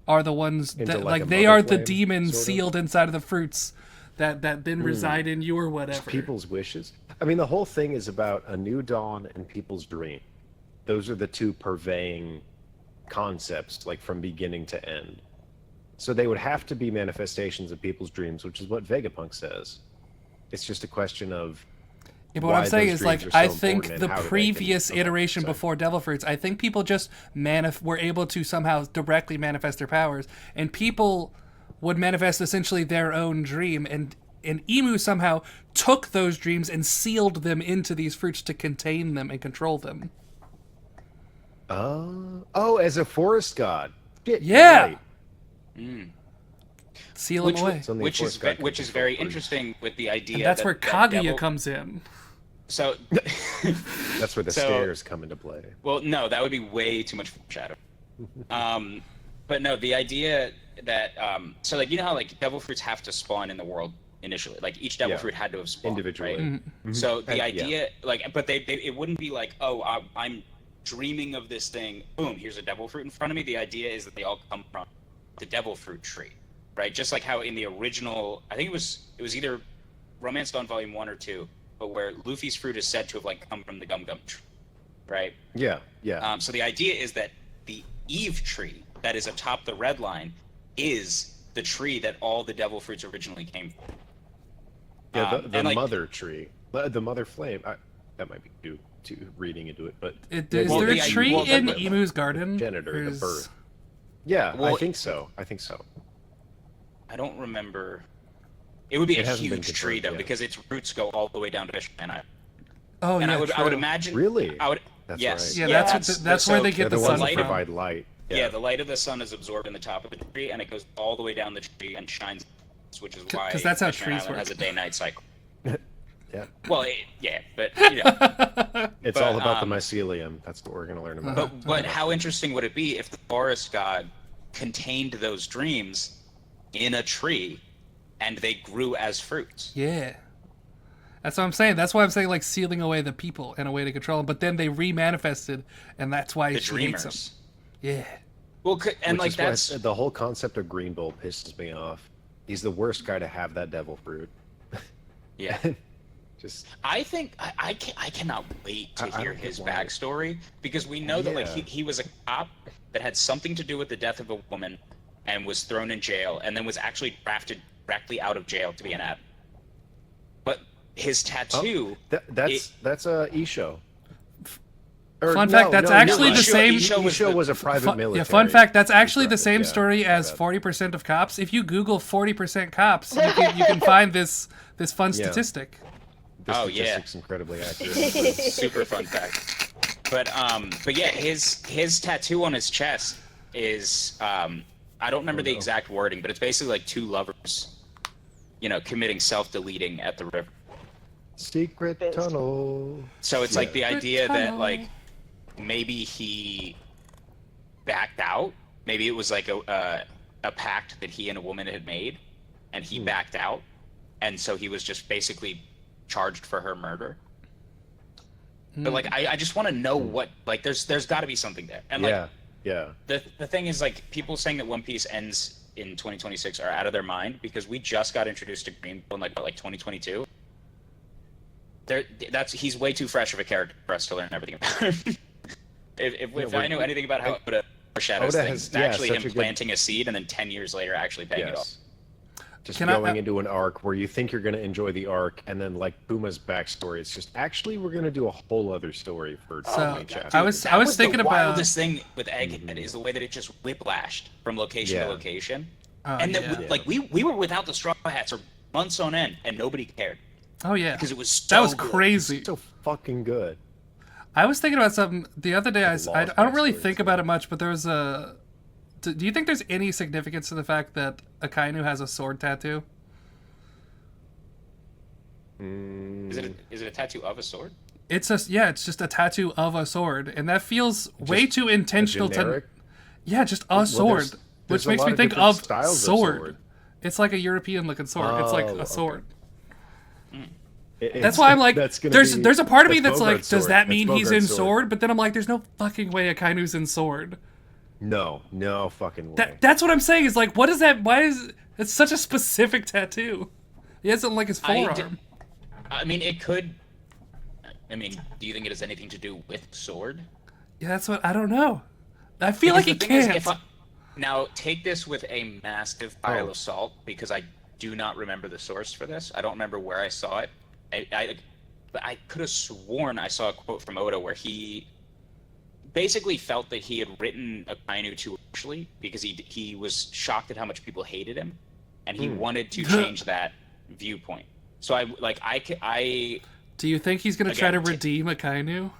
Are the ones Into, that like, a they mother are the flame, demons sort of? sealed inside of the fruits that then reside in you or whatever. People's wishes. I mean, the whole thing is about a new dawn and people's dream. Those are the two purveying concepts, like from beginning to end. So they would have to be manifestations of people's dreams, which is what Vegapunk says. It's just a question of Yeah, but what why I'm saying those is, like, dreams are I so think important the and how they can- previous okay, iteration sorry. before Devil Fruits, I think people just were able to somehow directly manifest their powers, and people would manifest essentially their own dream, and Emu somehow took those dreams and sealed them into these fruits to contain them and control them. Oh, as a forest god. Shit, you're Yeah! right. Seal which, them away. Something which is forest god can which is control very fruit. interesting with the idea. And that's that, where that Kaguya devil- comes in. So, That's where the So- stairs come into play. well, no, that would be way too much shadow. But no, the idea that so like you know how like devil fruits have to spawn in the world initially, like each devil Yeah. fruit had to have spawned Individually. right? Mhm. So the And- idea, like, but they it wouldn't be like, oh, I'm dreaming of this thing. Boom, here's a devil fruit in front of me. The idea is that they all come from the devil fruit tree, right? Just like how in the original, I think it was either Romance Dawn Volume 1 or 2, but where Luffy's fruit is said to have like come from the Gum Gum tree, right? Yeah, yeah. So the idea is that the Eve tree that is atop the red line is the tree that all the devil fruits originally came from. Yeah, the and, like, mother tree, the mother flame. That might be too reading into it, but Is Well, there a the- tree well, in the- Emu's garden? Janitor, Or the is- birth. Yeah, Well, I think so. I think so. I don't remember. It would be It a hasn't been huge tree confirmed though, yet. because its roots go all the way down to Fishman Island. Oh, And yeah, I would true. imagine. Really? I would. That's yes. right. Yeah, Yeah, that's where they They're get the the ones sun that light from. provide light. Yeah, the light of the sun is absorbed in the top of the tree, and it goes all the way down the tree and shines, which is why 'Cause that's how Fishman trees Island work. has a day-night cycle. Yeah. Well, yeah, but you know. It's But, all about the um, mycelium. That's what we're gonna learn about. But how interesting would it be if the forest god contained those dreams in a tree, and they grew as fruits? Yeah. That's what I'm saying. That's why I'm saying, like, sealing away the people in a way to control them. But then they remanifested, and that's why The she hates them. dreamers. Yeah. Well, and Which like is why that's the whole concept of Green Bull pisses me off. He's the worst guy to have that devil fruit. yeah. Just I think I cannot wait to I hear don't get his why. backstory, because we know that like Yeah. he was a cop that had something to do with the death of a woman and was thrown in jail, and then was actually drafted directly out of jail to be an ad. But his tattoo. that's a Isho. Fun fact, that's actually the same- Isho was a private military. Yeah, fun fact, that's actually the same Yeah, story as that. 40% of cops. If you Google 40% cops, you can find this fun Yeah. statistic. This Oh, yeah. statistic's incredibly accurate. Super fun fact. But yeah, his tattoo on his chest is I don't remember the exact wording, but it's basically like two lovers, you know, committing self-deleting at the river. Secret tunnel. So it's like the Good idea that tunnel. like maybe he backed out. Maybe it was like a pact that he and a woman had made, and he backed out, and so he was just basically charged for her murder. But like I just want to know what, like there's got to be something there. And like Yeah. the thing is, like, people saying that One Piece ends in 2026 are out of their mind, because we just got introduced to Green Bull in like 2022. He's way too fresh of a character for us to learn everything about him. if I knew anything about how Oda foreshadows Oda things, has- it's actually such him a good- planting a seed and then 10 years later actually paying it off. Yes. Just Can I- going into an arc where you think you're going to enjoy the arc, and then like Puma's backstory, it's just actually we're going to do a whole other story for So, 20 chapters. I was That was thinking the about- wildest thing with Egghead is the way that it just whiplashed from location Yeah. to location. Oh, And yeah. then, like, we were without the Straw Hats for months on end, and nobody cared, Oh, yeah. because it was so That was good. crazy. so fucking good. I was thinking about something the other day. I Lost don't really backstory, think too. about it much, but there was a... Do you think there's any significance to the fact that Akainu has a sword tattoo? Is it a tattoo of a sword? It's just a tattoo of a sword, and that feels way too intentional generic? just a sword, there's which a makes lot me of think different of styles of sword. sword. It's like a European looking sword. It's like Oh, a okay. sword. That's That's why I'm like, there's a part of me that's like, Bogart's does sword. that mean That's he's in Bogart's sword? But then I'm like, there's no fucking way Akainu's in sword. No fucking way. That's what I'm saying. Is like, what is that? Why is it's such a specific tattoo? He has it on like his forearm. I mean, it could. I mean, do you think it has anything to do with sword? Yeah, that's what I don't know. I feel like Because he the thing is, can't. now, take this with a massive pile Oh. of salt, because I do not remember the source for this. I don't remember where I saw it. But I could have sworn I saw a quote from Oda where he basically felt that he had written Akainu too harshly, because he was shocked at how much people hated him, and he wanted to change that viewpoint. So I Do you think he's gonna try to Again, redeem Akainu?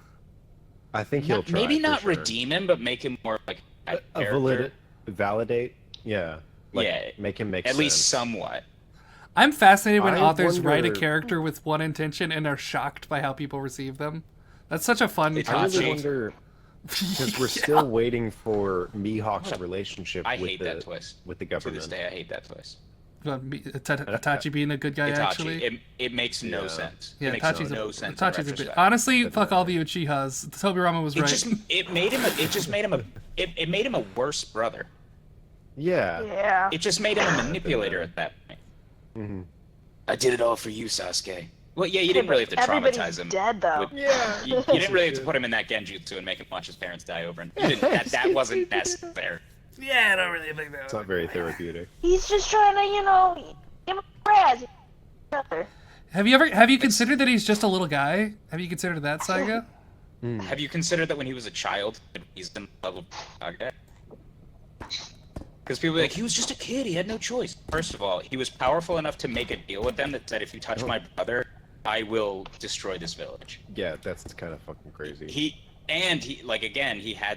I think he'll try. maybe for not sure. redeem him, but make him more like a character. Validate. Yeah. Like, Yeah, make him make at sense. least somewhat. I'm fascinated when I authors write a wonder- character with one intention and are shocked by how people receive them. That's such a fun I concept. really wonder, because we're still waiting for Mihawk's relationship I with hate the that twist. with the To government. this day, I hate that twist. Itachi being a good guy, Itachi, actually. it makes no Yeah. sense. Yeah, It makes Itachi's no sense. in Itachi's a bit. retrospect. Honestly, fuck all the Uchihas. Tobirama was It right. just made him a worse brother. Yeah. Yeah. It just made him a manipulator at that point. I did it all for you, Sasuke. Well, yeah, you didn't really have to Everybody's traumatize him. dead though. You didn't really have to put him in that genjutsu and make him watch his parents die over. And you didn't, that wasn't necessary. Yeah, I don't really think that. It's not very therapeutic. He's just trying to, give him a razz. Brother. Have you considered that he's just a little guy? Have you considered that, Saiga? Have you considered that when he was a child, he's in the level of Bogard? Because people are like, he was just a kid, he had no choice. First of all, he was powerful enough to make a deal with them that said, if you touch my brother, I will destroy this village. Yeah, that's kind of fucking crazy. He had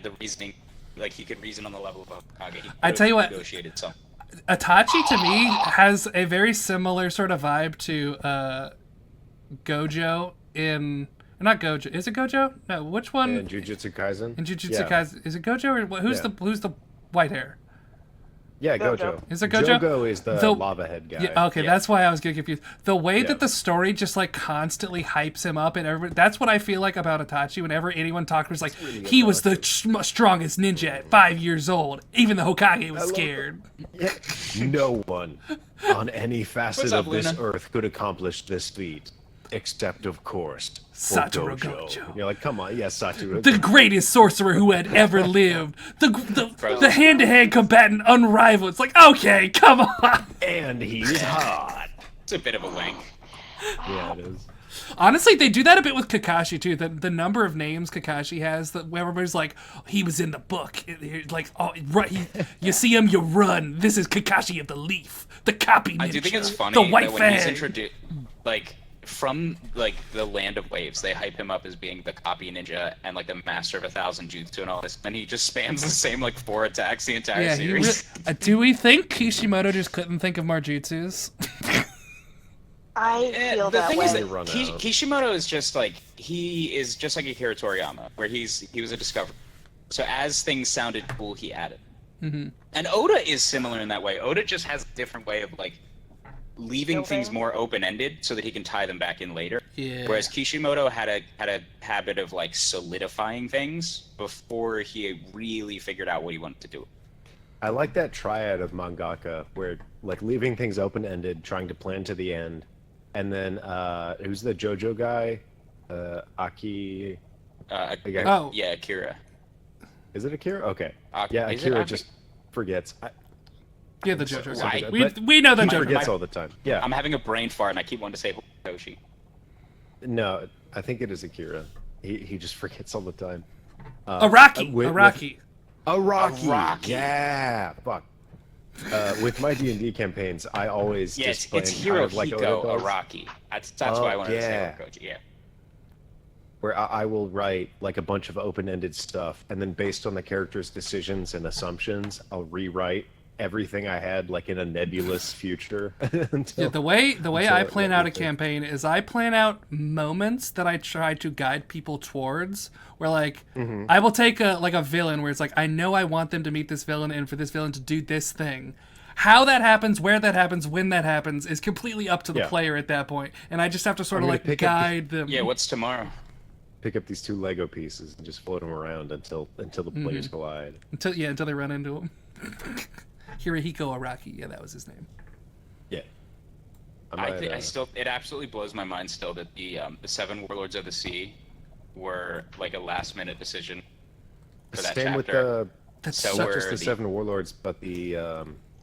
the reasoning, like he could reason on the level of Hokage. I tell you what, negotiated something. Itachi to me has a very similar sort of vibe to Gojo in... Not Gojo. Is it Gojo? No, which one? In Jujutsu Kaisen? In Jujutsu Kaisen. Is it Gojo or who's the white hair? Yeah, Gojo. Gojo. Is it Gojo? Jogo is the lava head guy. Yeah, okay, that's why I was getting confused. The way that the story just like constantly hypes him up and everybody, that's what I feel like about Itachi. Whenever anyone talks, it's like he was the strongest ninja at 5 years old. Even the Hokage was scared. No one on any facet up, of this Luna? earth could accomplish this feat. Except, of course, for Satoru Gojo. Gojo. You're like, come on, yes, Satoru. The greatest sorcerer who had ever lived. The hand-to-hand combatant unrivaled. It's like, okay, come on. And he's hot. It's a bit of a wank. Yeah, it is. Honestly, they do that a bit with Kakashi too. The number of names Kakashi has, that everybody's like, he was in the book. Like, oh, right, you see him, you run. This is Kakashi of the Leaf, the copy ninja, I do think it's funny the White that when he's Fang. introduced, like, from, like, the Land of Waves, they hype him up as being the copy ninja and, like, the master of 1,000 jutsu and all this, and he just spams the same, like, 4 attacks the entire series. Do we think Kishimoto just couldn't think of more jutsus? I feel the that thing way. is that Run out. Kishimoto is just like, he is just like Akira Toriyama, where he was a discoverer. So as things sounded cool, he added. Mm-hmm. And Oda is similar in that way. Oda just has a different way of, like, leaving things more open-ended so that he can tie them back in later. Yeah. Whereas Kishimoto had a habit of, like, solidifying things before he really figured out what he wanted to do. I like that triad of mangaka where, like, leaving things open-ended, trying to plan to the end, and then who's the JoJo guy? Aki. Oh. Yeah, Akira. Is it Akira? Okay. Is Yeah, it Akira Aki? just forgets. Yeah, the JoJo. Right. Guy. We know the He JoJo. forgets guy. all the time. Yeah. I'm having a brain fart and I keep wanting to say Hoshi. No, I think it is Akira. He just forgets all the time. Araki. with- Araki. Araki. Yeah. Fuck. With my D&D campaigns, I always Yes, just plan it's kind of like Hirohiko Oda does, Araki. That's why I wanted to say Koji. Yeah. where I will write like a bunch of open-ended stuff, and then based on the character's decisions and assumptions, I'll rewrite everything I had like in a nebulous future. until- Yeah, the way until I it plan let out me a think. campaign is I plan out moments that I try to guide people towards. Where like I will take a villain where it's like I know I want them to meet this villain and for this villain to do this thing. How that happens, where that happens, when that happens is completely up to the Yeah. player at that point, and I just have to sort of gonna like pick up guide them. Yeah, what's tomorrow? Pick up these 2 Lego pieces and just float them around until the players collide. until they run into him. Hirohiko Araki, yeah, that was his name. Yeah. I still, it absolutely blows my mind still that the 7 Warlords of the Sea were like a last-minute decision for that Same chapter. with the That's So not we're just the the- 7 warlords, but the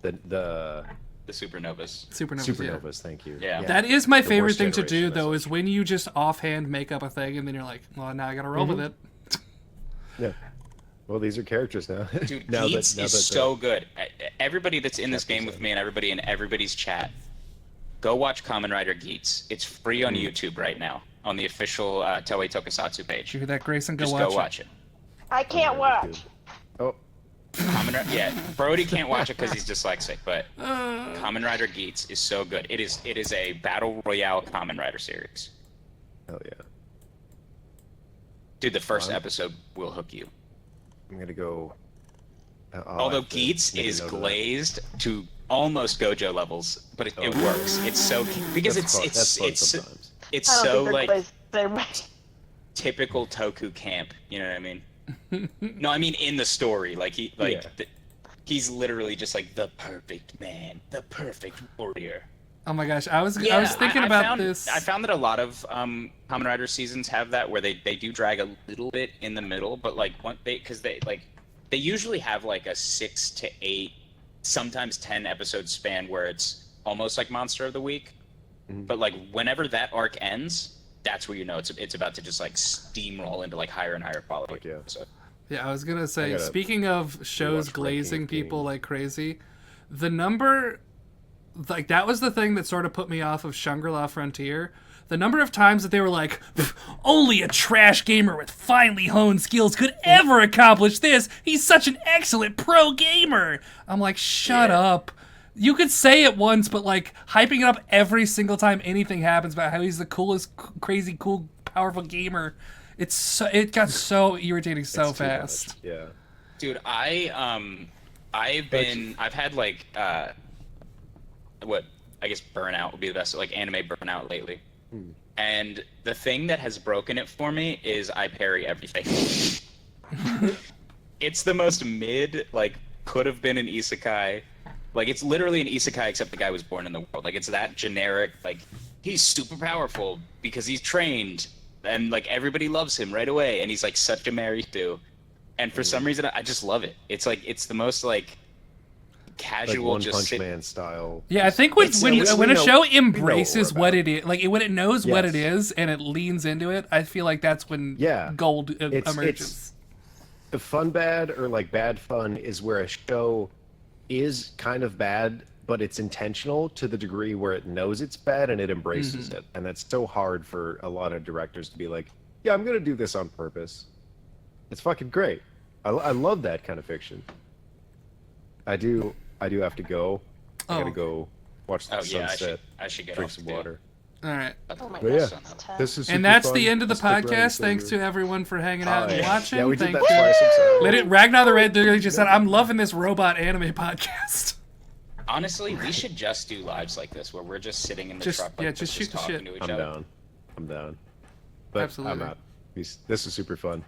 The supernovas. Supernovas. Yeah. supernovas. Thank you. Yeah. That is my The favorite worst thing to do, generation, though, is essentially. when you just offhand make up a thing and then you're like, well, now I gotta roll with it. Yeah. Well, these are characters now. Dude, now Geats is that so good. Everybody that's in this game with me and everybody in everybody's chat, go watch Kamen Rider Geats. It's free on YouTube right now on the official Toei Tokusatsu Did page. you hear that, Grayson? Go Just watch go watch it. I can't watch. Oh, Yeah, Brody can't watch it because he's dyslexic, but Kamen Rider Geats is so good. It is a battle royale Kamen Rider series. hell yeah. Dude, the first episode will hook you. I'm gonna go. Although Geats is glazed to almost Gojo levels, but it works. It's so because That's fun. That's fun it's sometimes. it's I don't so think they're like glazed the same way. typical Toku camp. You know what I mean? No, I mean in the story, like Yeah. he's literally just like the perfect man, the perfect warrior. Oh my gosh, I was thinking about this. I found that a lot of Kamen Rider seasons have that where they do drag a little bit in the middle, but like because they usually have like a 6 to 8, sometimes 10 episode span where it's almost like Monster of the Week. But like whenever that arc ends, that's where you know it's about to just like steamroll into like higher and higher quality. Yeah. So. Yeah, I was gonna say, speaking of shows glazing people like crazy, the number, like that was the thing that sort of put me off of Shangri-La Frontier. The number of times that they were like, only a trash gamer with finely honed skills could ever accomplish this. He's such an excellent pro gamer. I'm like, shut up. You could say it once, but like hyping it up every single time anything happens about how he's the coolest, crazy, cool, powerful gamer. It got so irritating so fast. Yeah. Dude, I've had like what I guess burnout would be the best, like anime burnout lately. And the thing that has broken it for me is I parry everything. It's the most mid, like could have been an isekai. Like, it's literally an isekai, except the guy was born in the world. Like, it's that generic, like, he's super powerful because he's trained, and, like, everybody loves him right away, and he's, like, such a Mary Sue. And for some reason, I just love it. It's, like, it's the most, like, casual, like One just Punch Man style. Yeah, I think when a show embraces what it is, like, when it knows what it is, and it leans into it, I feel like that's when gold emerges. The fun bad, or, like, bad fun, is where a show is kind of bad, but it's intentional to the degree where it knows it's bad and it embraces it. And that's so hard for a lot of directors to be like, yeah, I'm going to do this on purpose. It's fucking great. I love that kind of fiction. I do have to go. I gotta go watch the sunset. I should get drink off some too. water. All right. Oh my But gosh, yeah, it's 10. this is And super that's fun. the end of the Stick around podcast. Thanks for- to everyone for hanging out and watching. Yeah, we did Thank that you. twice. I'm sorry. Let it Ragnar the Red literally just said, I'm loving this robot anime podcast. Honestly, we should just do lives like this, where we're just sitting in the truck, like, just shoot the talking shit. to each I'm other. down. I'm down. But Absolutely. I'm out. This is super fun.